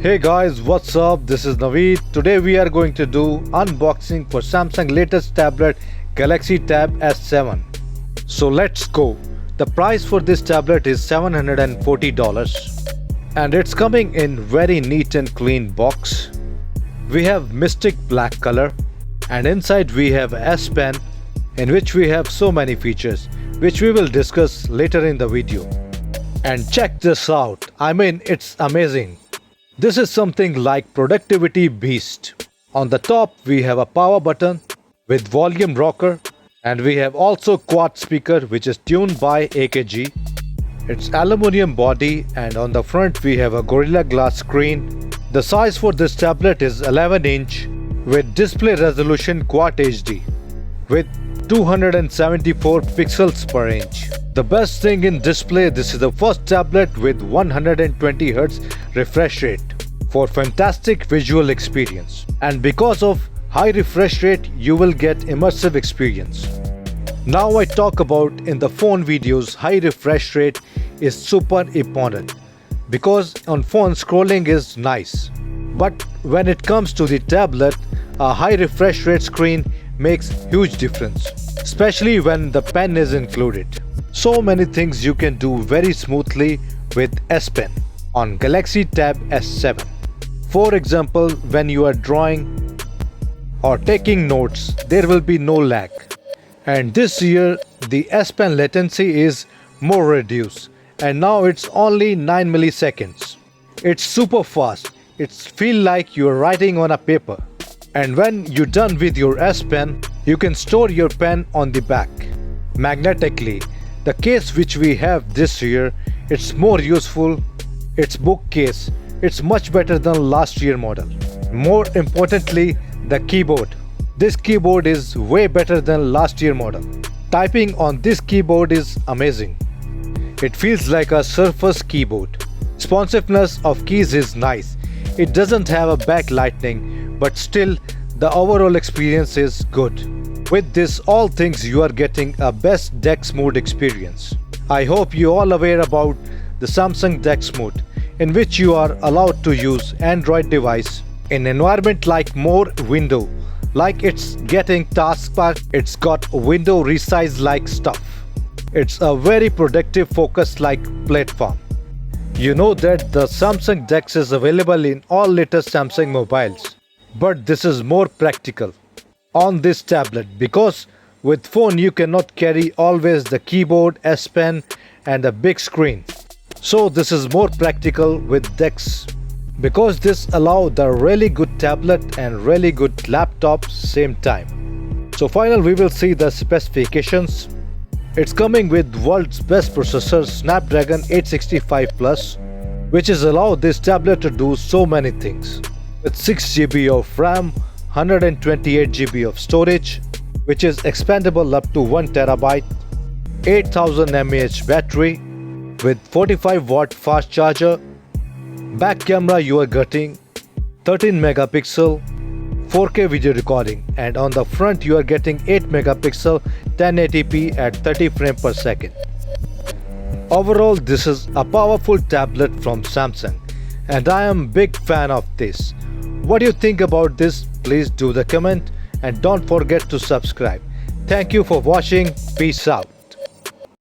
Hey guys, what's up? This is Navee. Today we are going to do unboxing for Samsung latest tablet Galaxy Tab S7. So let's go. The price for this tablet is $740 and it's coming in very neat and clean box. We have mystic black color and inside we have S Pen in which we have so many features which we will discuss later in the video. And check this out. I mean, it's amazing. This is something like productivity beast. On the top we have a power button with volume rocker and we have also quad speaker which is tuned by AKG. It's aluminum body and on the front we have a Gorilla Glass screen. The size for this tablet is 11-inch with display resolution Quad HD with 274 pixels per inch. The best thing in display, this is the first tablet with 120Hz refresh rate for fantastic visual experience. And because of high refresh rate, you will get immersive experience. Now I talk about in the phone videos, high refresh rate is super important because on phone scrolling is nice. But when it comes to the tablet, a high refresh rate screen makes huge difference, especially when the pen is included. So many things you can do very smoothly with S Pen on Galaxy Tab S7. For example, when you are drawing or taking notes, there will be no lag. And this year the S Pen latency is more reduced and now it's only 9 milliseconds. It's super fast. It feels like you are writing on a paper. And when you're done with your S Pen, you can store your pen on the back magnetically. The case which we have this year, it's more useful. It's bookcase. It's much better than last year model. More importantly, the keyboard. This keyboard is way better than last year model. Typing on this keyboard is amazing. It feels like a Surface keyboard. Responsiveness of keys is nice. It doesn't have a backlighting, but still the overall experience is good. With this all things you are getting a best DeX mode experience. I hope you all aware about the Samsung DeX mode in which you are allowed to use Android device in environment like more window, like it's getting taskbar, it's got window resize like stuff. It's a very productive focus like platform. You know that the Samsung DeX is available in all latest Samsung mobiles, but this is more practical on this tablet because with phone you cannot carry always the keyboard, S Pen and a big screen. So this is more practical with DeX because this allows the really good tablet and really good laptop same time. So final we will see the specifications. It's coming with world's best processor Snapdragon 865 Plus, which is allow this tablet to do so many things. With 6 GB of RAM, 128 GB of storage, which is expandable up to 1 TB, 8000 mAh battery with 45 watt fast charger. Back camera you are getting 13 megapixel 4K video recording and on the front you are getting 8 megapixel 1080p at 30 frames per second. Overall this is a powerful tablet from Samsung and I am big fan of this. What do you think about this? Please do the comment and don't forget to subscribe. Thank you for watching. Peace out.